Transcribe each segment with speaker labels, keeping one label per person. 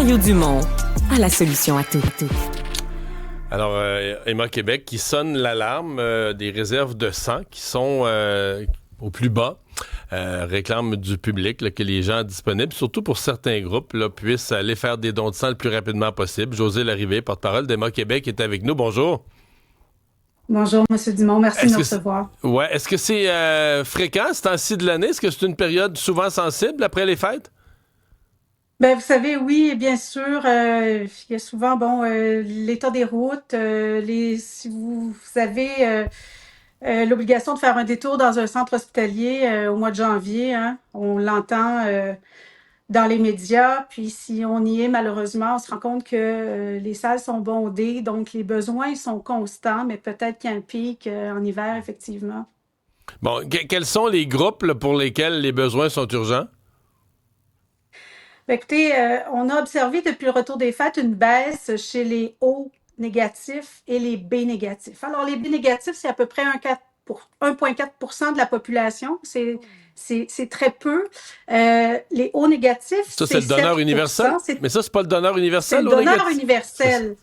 Speaker 1: Mario Dumont a la solution à tout.
Speaker 2: Alors, Emma Québec qui sonne l'alarme des réserves de sang qui sont au plus bas, réclame du public là, que les gens disponibles, surtout pour certains groupes, là, puissent aller faire des dons de sang le plus rapidement possible. Josée Larrivée, porte-parole d'Emma Québec, est avec nous. Bonjour.
Speaker 3: Bonjour, M. Dumont. Merci de nous recevoir.
Speaker 2: Ouais, est-ce que c'est fréquent, ce temps-ci de l'année? Est-ce que c'est une période souvent sensible après les fêtes?
Speaker 3: Ben, vous savez, oui, bien sûr, il y a souvent, l'état des routes, si vous avez l'obligation de faire un détour dans un centre hospitalier au mois de janvier, hein, on l'entend dans les médias, puis si on y est, malheureusement, on se rend compte que les salles sont bondées, donc les besoins sont constants, mais peut-être qu'il y a un pic en hiver, effectivement.
Speaker 2: Bon, quels sont les groupes là, pour lesquels les besoins sont urgents?
Speaker 3: Ben, écoutez, on a observé depuis le retour des fêtes une baisse chez les O négatifs et les B négatifs. Alors, les B négatifs, c'est à peu près 1,4% de la population. C'est très peu. Les O négatifs,
Speaker 2: Ça, c'est
Speaker 3: c'est
Speaker 2: le donneur
Speaker 3: 7%.
Speaker 2: universel? Mais ça, c'est pas le donneur
Speaker 3: C'est
Speaker 2: universel,
Speaker 3: le
Speaker 2: au
Speaker 3: donneur
Speaker 2: négatif?
Speaker 3: universel.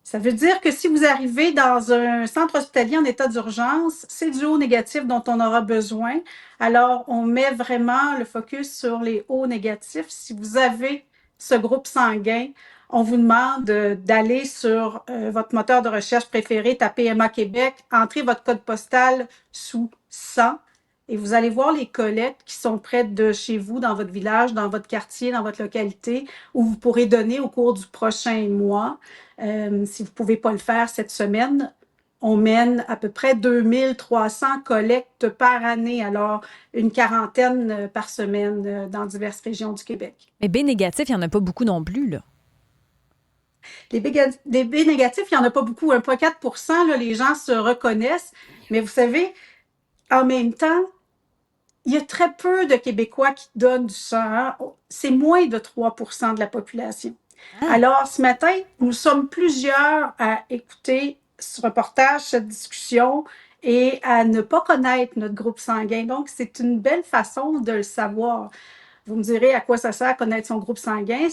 Speaker 3: Ça veut dire que si vous arrivez dans un centre hospitalier en état d'urgence, c'est du O négatif dont on aura besoin. Alors, on met vraiment le focus sur les O négatifs. Si vous avez ce groupe sanguin, on vous demande d'aller sur votre moteur de recherche préféré, tapez Emma Québec, entrez votre code postal sous 100 et vous allez voir les collectes qui sont près de chez vous, dans votre village, dans votre quartier, dans votre localité, où vous pourrez donner au cours du prochain mois. Si vous ne pouvez pas le faire cette semaine, on mène à peu près 2300 collectes par année, alors une quarantaine par semaine dans diverses régions du Québec.
Speaker 4: Mais B négatif, il n'y en a pas beaucoup non plus, là.
Speaker 3: Des B négatifs, il n'y en a pas beaucoup, 1,4%, là, les gens se reconnaissent, mais vous savez, en même temps, il y a très peu de Québécois qui donnent du sang, hein. C'est moins de 3% de la population. Alors, ce matin, nous sommes plusieurs à écouter ce reportage, cette discussion et à ne pas connaître notre groupe sanguin. Donc, c'est une belle façon de le savoir. Vous me direz à quoi ça sert connaître son groupe sanguin.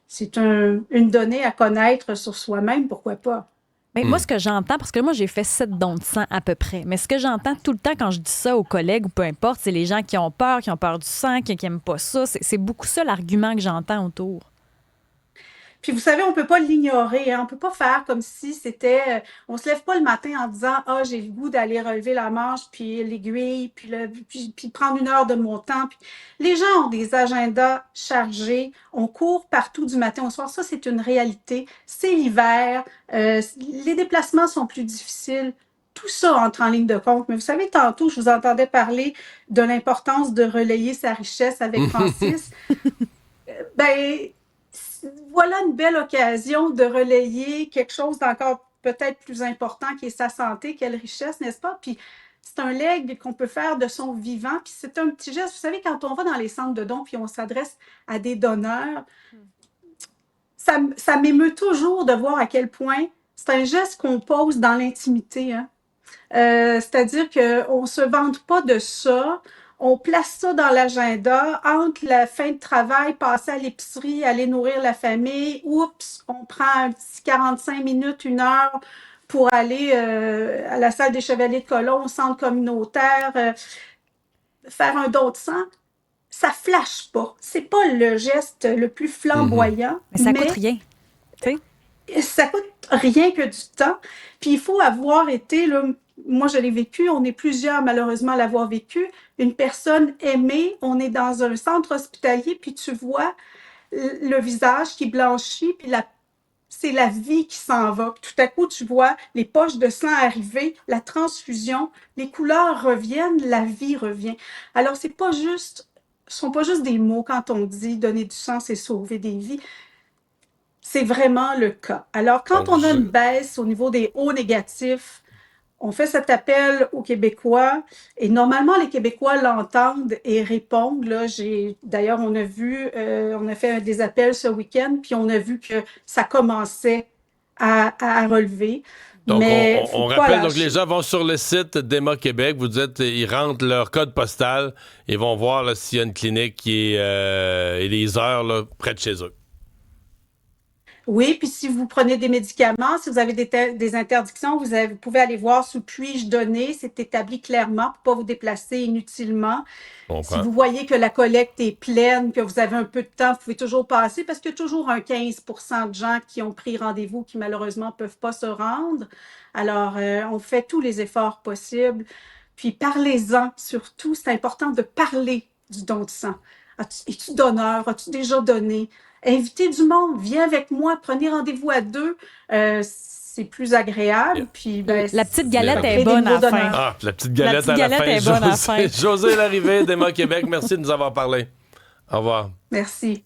Speaker 3: C'est une donnée à connaître sur soi-même, pourquoi pas?
Speaker 4: Mais moi, ce que j'entends, parce que moi, j'ai fait 7 dons de sang à peu près, mais ce que j'entends tout le temps quand je dis ça aux collègues ou peu importe, c'est les gens qui ont peur du sang, qui n'aiment pas ça. C'est beaucoup ça l'argument que j'entends autour.
Speaker 3: Puis vous savez, on peut pas l'ignorer, hein? On peut pas faire comme si c'était... on se lève pas le matin en disant « Ah, j'ai le goût d'aller relever la manche, puis l'aiguille, puis prendre une heure de mon temps. » Puis les gens ont des agendas chargés, on court partout du matin au soir. Ça, c'est une réalité. C'est l'hiver, les déplacements sont plus difficiles. Tout ça entre en ligne de compte. Mais vous savez, tantôt, je vous entendais parler de l'importance de relayer sa richesse avec Francis. Ben, voilà une belle occasion de relayer quelque chose d'encore peut-être plus important qui est sa santé, quelle richesse, n'est-ce pas? Puis c'est un legs qu'on peut faire de son vivant, puis c'est un petit geste. Vous savez, quand on va dans les centres de dons, puis on s'adresse à des donneurs, ça m'émeut toujours de voir à quel point c'est un geste qu'on pose dans l'intimité, hein? C'est-à-dire qu'on ne se vante pas de ça. On place ça dans l'agenda. Entre la fin de travail, passer à l'épicerie, aller nourrir la famille. Oups, on prend un petit 45 minutes, 1 heure pour aller à la salle des Chevaliers de Colomb, au centre communautaire, faire un don de sang. Ça flash pas. C'est pas le geste le plus flamboyant.
Speaker 4: Mais ça coûte rien, tu sais.
Speaker 3: Ça coûte rien que du temps. Puis il faut avoir été, là, moi je l'ai vécu, on est plusieurs malheureusement à l'avoir vécu, une personne aimée, on est dans un centre hospitalier, puis tu vois le visage qui blanchit, puis c'est la vie qui s'en va. Puis tout à coup, tu vois les poches de sang arriver, la transfusion, les couleurs reviennent, la vie revient. Alors, ce sont pas juste des mots quand on dit donner du sang, c'est sauver des vies. C'est vraiment le cas. Alors, quand
Speaker 2: Donc,
Speaker 3: on a une baisse au niveau des O négatifs, on fait cet appel aux Québécois et normalement, les Québécois l'entendent et répondent. Là, d'ailleurs, on a fait des appels ce week-end, puis on a vu que ça commençait à relever.
Speaker 2: Donc,
Speaker 3: Mais
Speaker 2: on
Speaker 3: faut pas
Speaker 2: rappelle, donc
Speaker 3: lâcher.
Speaker 2: les gens vont sur le site d'Emma Québec, vous dites, ils rentrent leur code postal et vont voir là, s'il y a une clinique qui est, et les heures là, près de chez eux.
Speaker 3: Oui, puis si vous prenez des médicaments, si vous avez des interdictions, vous pouvez aller voir sous puis-je donner. C'est établi clairement pour ne pas vous déplacer inutilement.
Speaker 2: Je
Speaker 3: Si
Speaker 2: comprends.
Speaker 3: vous voyez que la collecte est pleine, que vous avez un peu de temps, vous pouvez toujours passer parce qu'il y a toujours un 15% de gens qui ont pris rendez-vous qui malheureusement ne peuvent pas se rendre. Alors, on fait tous les efforts possibles. Puis parlez-en surtout. C'est important de parler du don de sang. Es-tu donneur? As-tu déjà donné? Invitez du monde, viens avec moi, prenez rendez-vous à deux. C'est plus agréable. Puis, ben,
Speaker 4: La petite
Speaker 3: ça
Speaker 4: galette
Speaker 3: crée
Speaker 4: est
Speaker 3: des
Speaker 4: bonne
Speaker 3: nouveaux
Speaker 4: à la fin.
Speaker 3: donneurs.
Speaker 2: Ah, puis la petite
Speaker 4: La
Speaker 2: galette
Speaker 4: petite
Speaker 2: à la
Speaker 4: galette
Speaker 2: fin.
Speaker 4: est bonne à la fin.
Speaker 2: José Larrivée d'Emma Québec, merci de nous avoir parlé. Au revoir.
Speaker 3: Merci.